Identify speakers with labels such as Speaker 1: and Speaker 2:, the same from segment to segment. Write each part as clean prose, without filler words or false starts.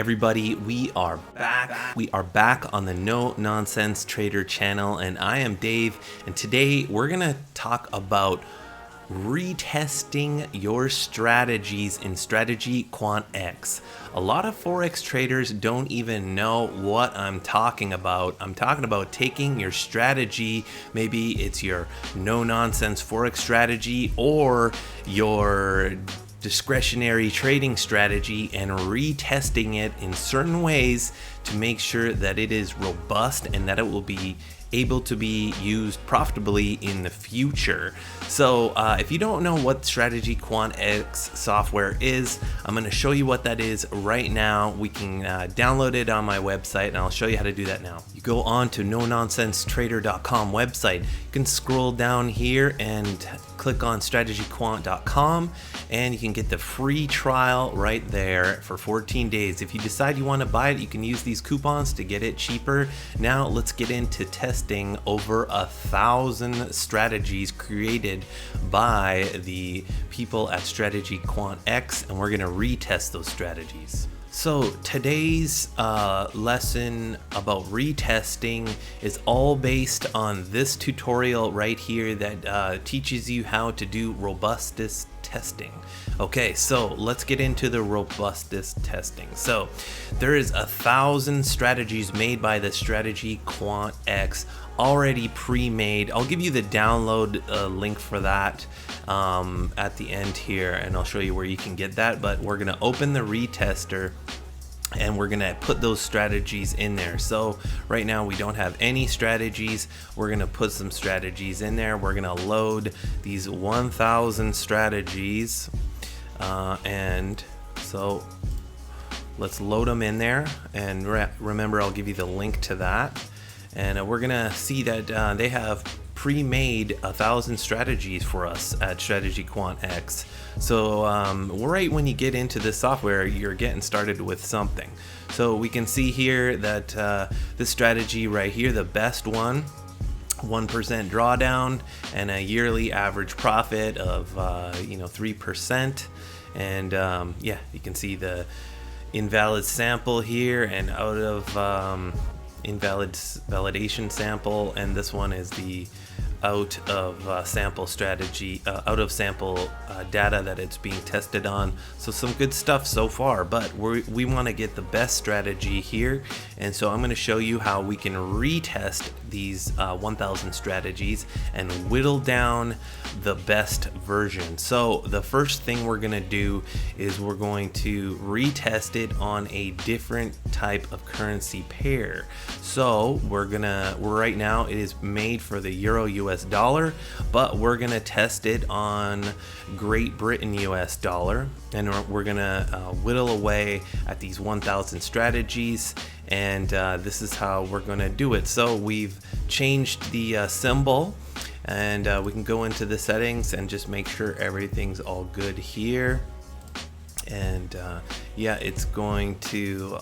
Speaker 1: Everybody, we are back. We are back on the No Nonsense Trader channel, and I am Dave, and today we're gonna talk about retesting your strategies in Strategy Quant X. A lot of forex traders don't even know what I'm talking about. I'm talking about taking your strategy, maybe it's your no nonsense forex strategy or your discretionary trading strategy, and retesting it in certain ways to make sure that it is robust and that it will be able to be used profitably in the future. So if you don't know what Strategy Quant X software is, I'm going to show you what that is right now. We can download it on my website, and I'll show you how to do that now. You go on to nononsensetrader.com website. You can scroll down here and click on strategyquant.com, and you can get the free trial right there for 14 days. If you decide you want to buy it, you can use these coupons to get it cheaper. Now let's get into testing over 1,000 strategies created by the people at Strategy Quant X, and we're going to retest those strategies. So today's lesson about retesting is all based on this tutorial right here that teaches you how to do robustness testing. Okay, so let's get into the robustness testing. So there is 1,000 strategies made by the Strategy Quant X, already pre-made. I'll give you the download link for that at the end here, and I'll show you where you can get that. But we're gonna open the retester and we're gonna put those strategies in there. So right now we don't have any strategies. We're gonna put some strategies in there. We're gonna load these 1,000 strategies, and so let's load them in there. And remember, I'll give you the link to that. And we're gonna see that they have pre-made 1,000 strategies for us at Strategy Quant X. So right when you get into this software, you're getting started with something. So we can see here that this strategy right here, the best one, 1% drawdown and a yearly average profit of 3%. And yeah, you can see the invalid sample here and out of invalid validation sample, and this one is the out of sample strategy, out of sample data that it's being tested on. So some good stuff so far, but we want to get the best strategy here, and so I'm going to show you how we can retest these 1,000 strategies and whittle down the best version. So the first thing we're going to do is we're going to retest it on a different type of currency pair. So right now it is made for the Euro US dollar, but we're gonna test it on Great Britain US dollar, and we're gonna whittle away at these 1,000 strategies, and this is how we're gonna do it. So we've changed the symbol, and we can go into the settings and just make sure everything's all good here. And yeah, it's going to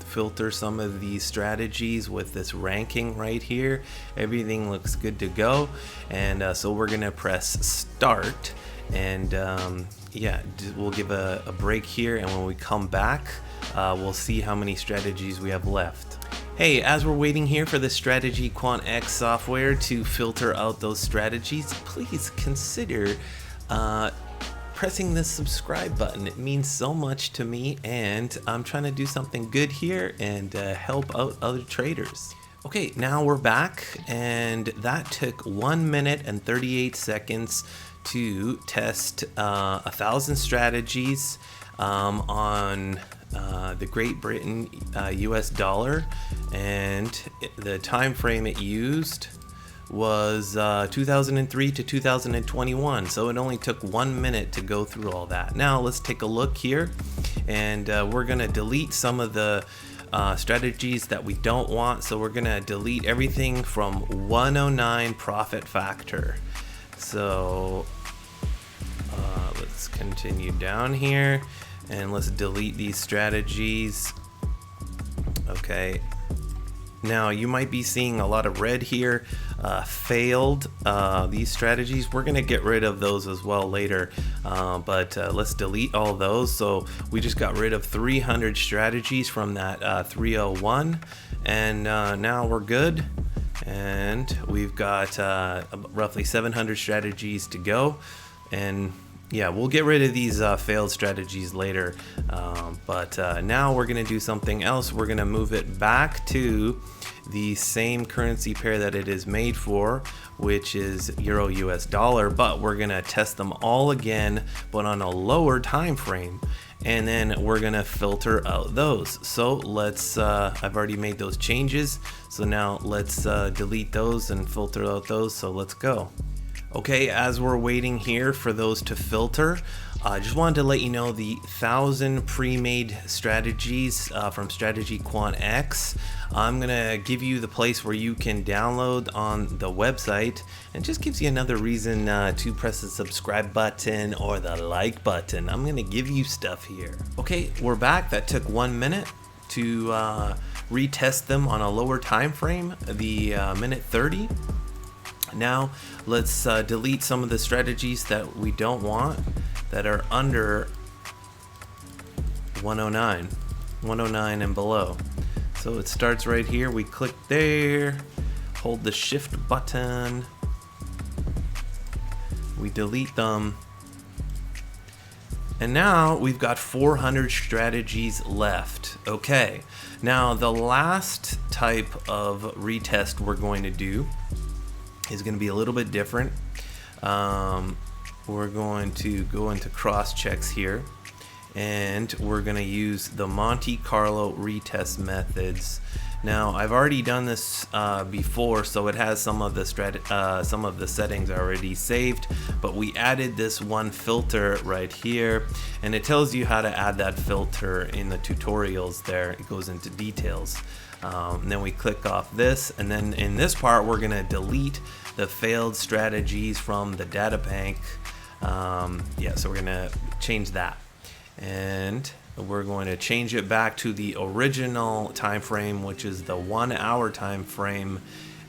Speaker 1: filter some of these strategies with this ranking right here. Everything looks good to go, and so we're gonna press start, and yeah, we'll give a break here, and when we come back, we'll see how many strategies we have left. Hey, as we're waiting here for the Strategy Quant X software to filter out those strategies, please consider pressing the subscribe button. It means so much to me, and I'm trying to do something good here and help out other traders. Okay, now we're back, and that took 1 minute and 38 seconds to test 1,000 strategies on the Great Britain US dollar, and the time frame it used was 2003 to 2021, so it only took 1 minute to go through all that. Now let's take a look here, and we're gonna delete some of the strategies that we don't want. So we're gonna delete everything from 109 profit factor. So let's continue down here, and let's delete these strategies. Okay, now you might be seeing a lot of red here. failed these strategies. We're gonna get rid of those as well later, but let's delete all those. So we just got rid of 300 strategies from that 301, and now we're good. And we've got roughly 700 strategies to go, and yeah, we'll get rid of these failed strategies later, but now we're gonna do something else. We're gonna move it back to the same currency pair that it is made for, which is Euro US dollar, but we're gonna test them all again, but on a lower time frame, and then we're gonna filter out those. So let's I've already made those changes, so now let's delete those and filter out those. So let's go. Okay, as we're waiting here for those to filter, I just wanted to let you know the 1,000 pre-made strategies from Strategy Quant X. I'm gonna give you the place where you can download on the website, and just gives you another reason to press the subscribe button or the like button. I'm gonna give you stuff here. Okay, we're back. That took 1 minute to retest them on a lower time frame, the minute 30. Now let's delete some of the strategies that we don't want, that are under 109 and below. So it starts right here. We click there, hold the shift button, we delete them, and now we've got 400 strategies left. Okay, now the last type of retest we're going to do is going to be a little bit different. We're going to go into cross checks here, and we're going to use the Monte Carlo retest methods. Now I've already done this before, so it has some of the settings already saved, but we added this one filter right here, and it tells you how to add that filter in the tutorials there. It goes into details. And then we click off this, and then in this part we're gonna delete the failed strategies from the data bank. Yeah, so we're gonna change that, and we're going to change it back to the original time frame, which is the 1 hour time frame.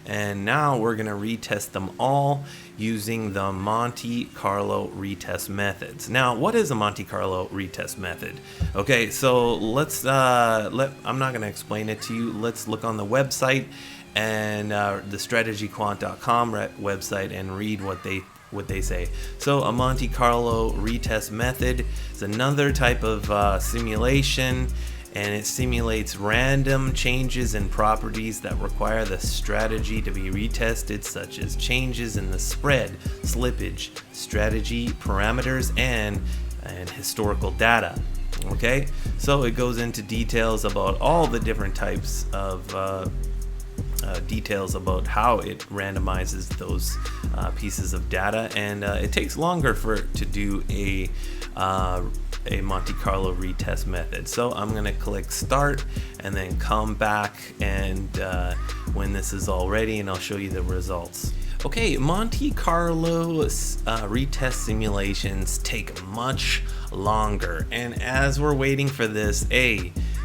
Speaker 1: And now we're going to retest them all using the Monte Carlo retest methods. Now, what is a Monte Carlo retest method? Okay, so let's I'm not going to explain it to you. Let's look on the website, and the strategyquant.com website, and read what they say. So a Monte Carlo retest method is another type of simulation, and it simulates random changes in properties that require the strategy to be retested, such as changes in the spread, slippage, strategy parameters, and historical data. Okay, so it goes into details about all the different types of details about how it randomizes those pieces of data, and it takes longer for it to do a Monte Carlo retest method. So I'm going to click start and then come back, and when this is all ready, and I'll show you the results. Okay, Monte Carlo retest simulations take much longer, and as we're waiting for this,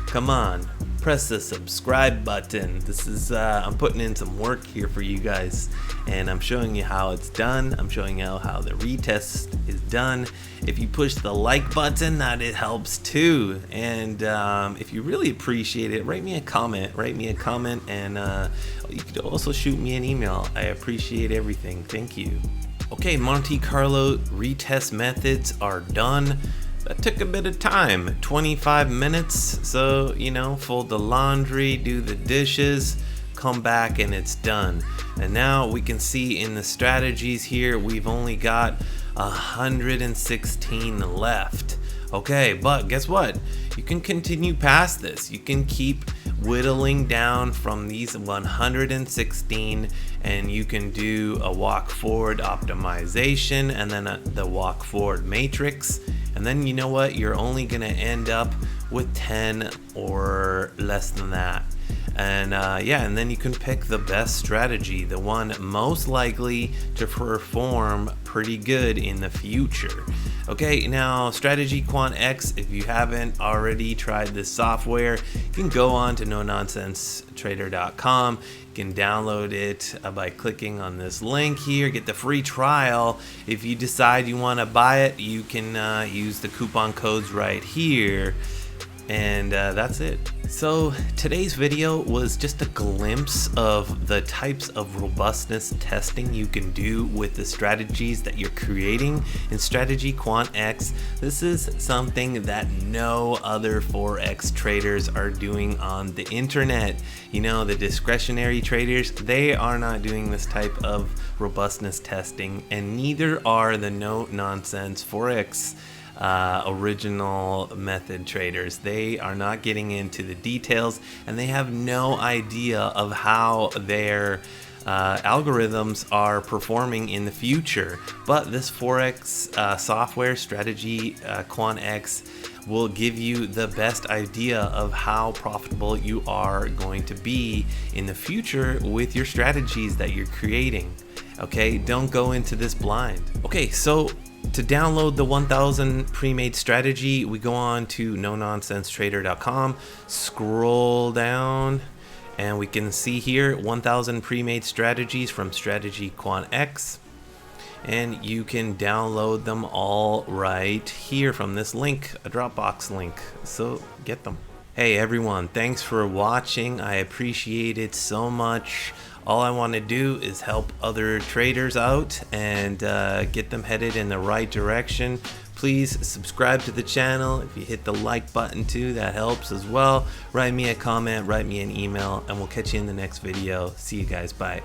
Speaker 1: come on, press the subscribe button. This is I'm putting in some work here for you guys, and I'm showing you how it's done. I'm showing you how the retest is done. If you push the like button, that it helps too. And if you really appreciate it, write me a comment, and you could also shoot me an email. I appreciate everything. Thank you. Okay, Monte Carlo retest methods are done. That took a bit of time, 25 minutes. So, fold the laundry, do the dishes, come back, and it's done. And now we can see in the strategies here, we've only got 116 left. Okay, but guess what? You can continue past this. You can keep whittling down from these 116, and you can do a walk forward optimization, and then the walk forward matrix. And then you know what? You're only gonna end up with 10 or less than that. And and then you can pick the best strategy, the one most likely to perform pretty good in the future. Okay, now Strategy Quant X, if you haven't already tried this software, you can go on to nononsensetrader.com. You can download it by clicking on this link here, get the free trial. If you decide you want to buy it, you can use the coupon codes right here. And that's it. So today's video was just a glimpse of the types of robustness testing you can do with the strategies that you're creating in Strategy Quant X. This is something that no other forex traders are doing on the internet. You know, the discretionary traders, they are not doing this type of robustness testing, and neither are the no-nonsense forex original method traders. They are not getting into the details, and they have no idea of how their algorithms are performing in the future. But this forex software, Strategy Quant X, will give you the best idea of how profitable you are going to be in the future with your strategies that you're creating. Okay, don't go into this blind. Okay, so to download the 1000 pre-made strategy, we go on to nononsensetrader.com, scroll down, and we can see here 1000 pre-made strategies from Strategy Quant X, and you can download them all right here from this link, a Dropbox link. So get them. Hey everyone, thanks for watching. I appreciate it so much. All I want to do is help other traders out and get them headed in the right direction. Please subscribe to the channel. If you hit the like button too, that helps as well. Write me a comment, write me an email, and we'll catch you in the next video. See you guys, bye.